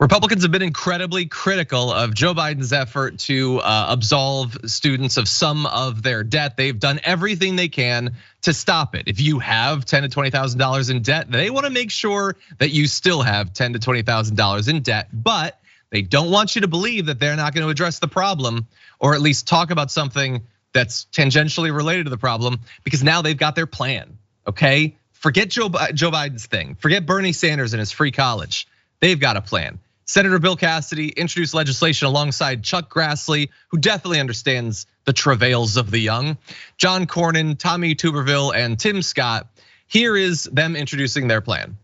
Republicans have been incredibly critical of Joe Biden's effort to absolve students of some of their debt. They've done everything they can to stop it. If you have $10,000 to $20,000 in debt, they want to make sure that you still have $10,000 to $20,000 in debt, but they don't want you to believe that they're not going to address the problem, or at least talk about something that's tangentially related to the problem, because now they've got their plan, okay? Forget Joe Biden's thing. Forget Bernie Sanders and his free college. They've got a plan. Senator Bill Cassidy introduced legislation alongside Chuck Grassley, who definitely understands the travails of the young, John Cornyn, Tommy Tuberville, and Tim Scott. Here is them introducing their plan.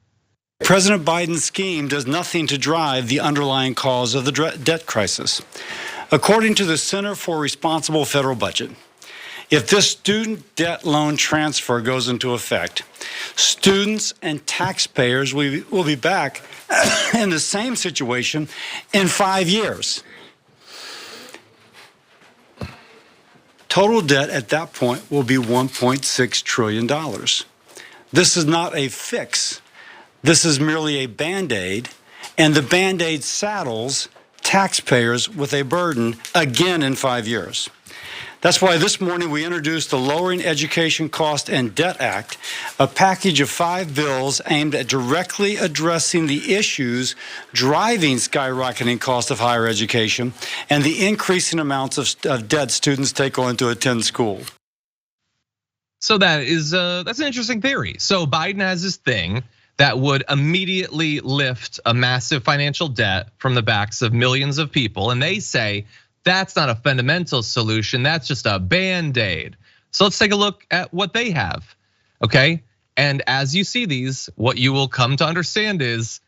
President Biden's scheme does nothing to drive the underlying cause of the debt crisis. According to the Center for Responsible Federal Budget, if this student debt loan transfer goes into effect, students and taxpayers will be back in the same situation in 5 years. Total debt at that point will be $1.6 trillion. This is not a fix. This is merely a Band-Aid, and the Band-Aid saddles taxpayers with a burden again in 5 years. That's why this morning we introduced the Lowering Education Cost and Debt Act, a package of 5 bills aimed at directly addressing the issues driving skyrocketing cost of higher education and the increasing amounts of debt students take on to attend school. So that's an interesting theory. So Biden has this thing that would immediately lift a massive financial debt from the backs of millions of people, and they say, that's not a fundamental solution, that's just a Band-Aid. So let's take a look at what they have, okay? And as you see these, what you will come to understand is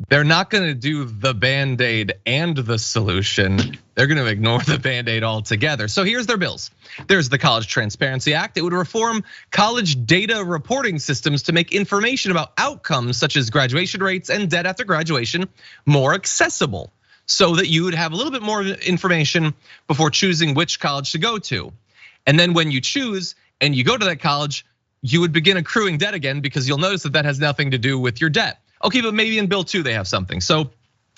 they're not gonna do the Band-Aid and the solution. They're gonna ignore the Band-Aid altogether. So here's their bills. There's the College Transparency Act. It would reform college data reporting systems to make information about outcomes such as graduation rates and debt after graduation more accessible, so that you would have a little bit more information before choosing which college to go to. And then when you choose and you go to that college, you would begin accruing debt again, because you'll notice that has nothing to do with your debt. Okay, but maybe in Bill 2 they have something. So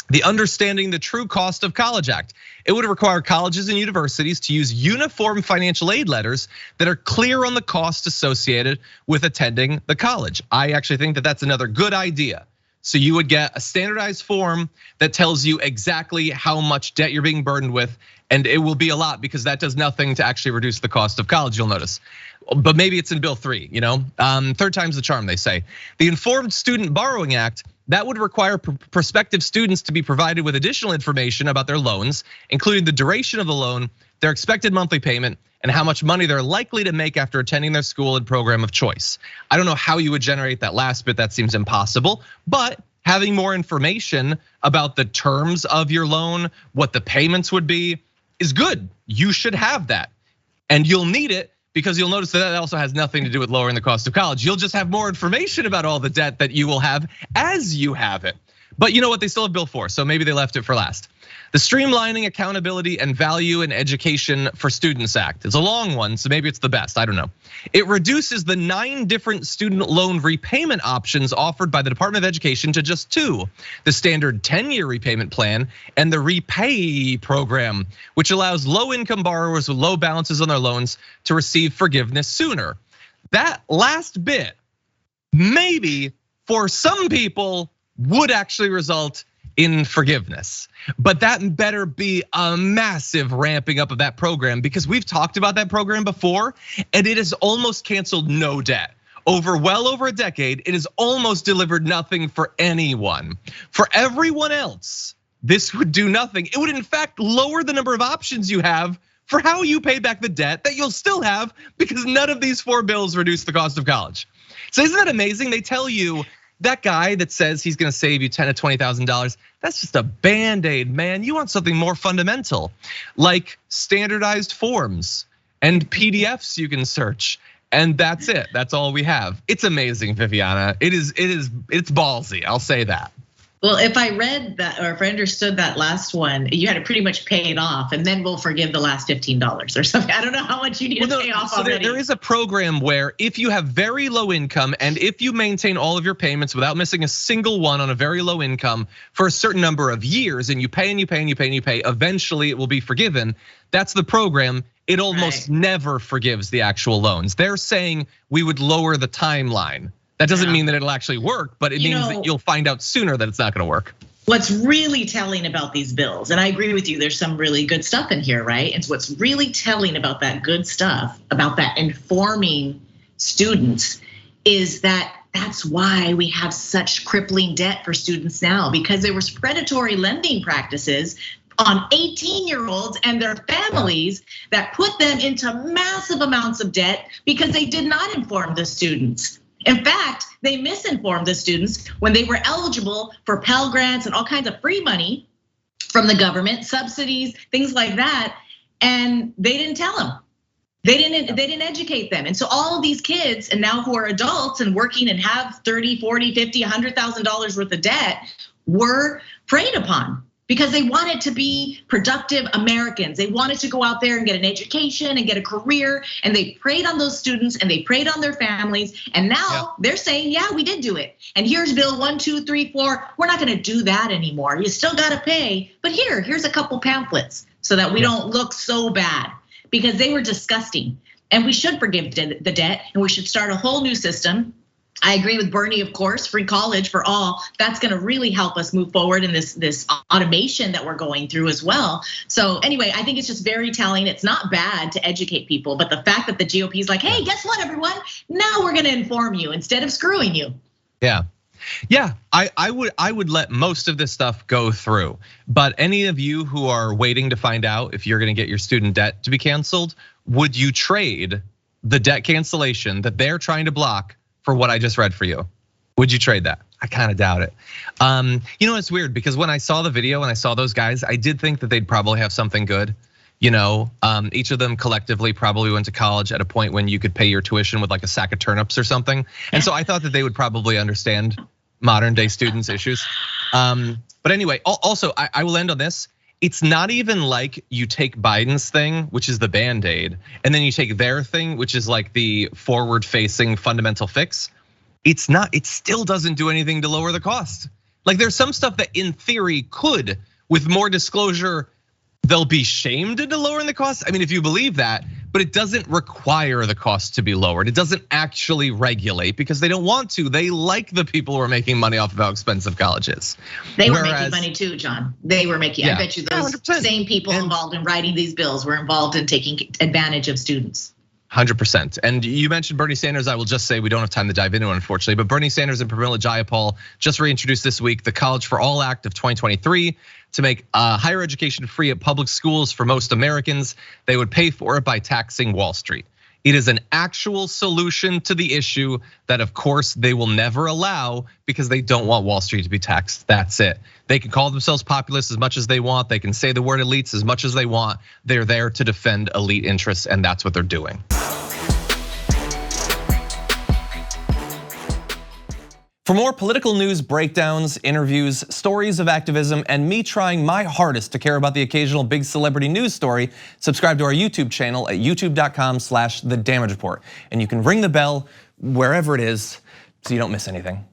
the Understanding the True Cost of College Act. It would require colleges and universities to use uniform financial aid letters that are clear on the cost associated with attending the college. I actually think that that's another good idea. So you would get a standardized form that tells you exactly how much debt you're being burdened with, and it will be a lot because that does nothing to actually reduce the cost of college, you'll notice. But maybe it's in Bill 3, third time's the charm, they say. The Informed Student Borrowing Act, that would require prospective students to be provided with additional information about their loans, including the duration of the loan, their expected monthly payment, and how much money they're likely to make after attending their school and program of choice. I don't know how you would generate that last bit, that seems impossible, but having more information about the terms of your loan, what the payments would be, is good. You should have that, and you'll need it, because you'll notice that also has nothing to do with lowering the cost of college. You'll just have more information about all the debt that you will have as you have it. But you know what, they still have Bill 4, so maybe they left it for last. The Streamlining Accountability and Value in Education for Students Act. It's a long one, so maybe it's the best, I don't know. It reduces the 9 different student loan repayment options offered by the Department of Education to just 2. The standard 10-year repayment plan and the Repay program, which allows low-income borrowers with low balances on their loans to receive forgiveness sooner. That last bit, maybe for some people, would actually result in forgiveness. But that better be a massive ramping up of that program, because we've talked about that program before, and it has almost canceled no debt. Well over a decade, it has almost delivered nothing for anyone. For everyone else, this would do nothing. It would in fact lower the number of options you have for how you pay back the debt that you'll still have, because none of these 4 bills reduce the cost of college. So isn't that amazing? They tell you, that guy that says he's gonna save you $10,000 to $20,000, that's just a Band-Aid, man. You want something more fundamental, like standardized forms and PDFs you can search, and that's it. That's all we have. It's amazing, Viviana. It's ballsy, I'll say that. Well, if I read that, or if I understood that last one, you had to pretty much pay it off, and then we'll forgive the last $15 or something. I don't know how much you need to pay off already. There is a program where if you have very low income and if you maintain all of your payments without missing a single one on a very low income for a certain number of years, and you pay and you pay and you pay and you pay, eventually it will be forgiven. That's the program. It almost never forgives the actual loans. They're saying we would lower the timeline. That doesn't mean that it'll actually work, but it means that you'll find out sooner that it's not gonna work. What's really telling about these bills, and I agree with you, there's some really good stuff in here, right? And so what's really telling about that good stuff, about that informing students, is that that's why we have such crippling debt for students now, because there was predatory lending practices on 18-year-olds and their families that put them into massive amounts of debt because they did not inform the students. In fact, they misinformed the students when they were eligible for Pell Grants and all kinds of free money from the government, subsidies, things like that, and they didn't tell them. They didn't educate them. And so all of these kids, and now who are adults and working and have 30, 40, 50, $100,000 worth of debt, were preyed upon. Because they wanted to be productive Americans. They wanted to go out there and get an education and get a career. And they preyed on those students and they preyed on their families. And now they're saying, yeah, we did do it. And here's bill 1, 2, 3, 4. We're not gonna do that anymore. You still gotta pay, but here's a couple pamphlets so that we don't look so bad, because they were disgusting. And we should forgive the debt, and we should start a whole new system. I agree with Bernie, of course, free college for all. That's gonna really help us move forward in this automation that we're going through as well. So anyway, I think it's just very telling. It's not bad to educate people, but the fact that the GOP is like, hey, guess what, everyone? Now we're gonna inform you instead of screwing you. Yeah, I would let most of this stuff go through. But any of you who are waiting to find out if you're gonna get your student debt to be canceled, would you trade the debt cancellation that they're trying to block for what I just read for you? Would you trade that? I kind of doubt it. You know, it's weird because when I saw the video and I saw those guys, I did think that they'd probably have something good. You know, each of them collectively probably went to college at a point when you could pay your tuition with like a sack of turnips or something. And so I thought that they would probably understand modern day students' issues. But anyway, also I will end on this. It's not even like you take Biden's thing, which is the Band-Aid, and then you take their thing, which is like the forward-facing fundamental fix. It's not, it still doesn't do anything to lower the cost. Like there's some stuff that in theory could, with more disclosure, they'll be shamed into lowering the cost. I mean, if you believe that, but it doesn't require the cost to be lowered. It doesn't actually regulate because they don't want to. They like the people who are making money off of how expensive college is. They were making money too, John. They were making, I bet you those 100%. Same people involved in writing these bills were involved in taking advantage of students. 100%. And you mentioned Bernie Sanders. I will just say we don't have time to dive into it, unfortunately. But Bernie Sanders and Pramila Jayapal just reintroduced this week the College for All Act of 2023 to make higher education free at public schools for most Americans. They would pay for it by taxing Wall Street. It is an actual solution to the issue that, of course, they will never allow because they don't want Wall Street to be taxed. That's it. They can call themselves populists as much as they want. They can say the word elites as much as they want. They're there to defend elite interests, and that's what they're doing. For more political news, breakdowns, interviews, stories of activism, and me trying my hardest to care about the occasional big celebrity news story, subscribe to our YouTube channel at youtube.com/The Damage Report. And you can ring the bell wherever it is so you don't miss anything.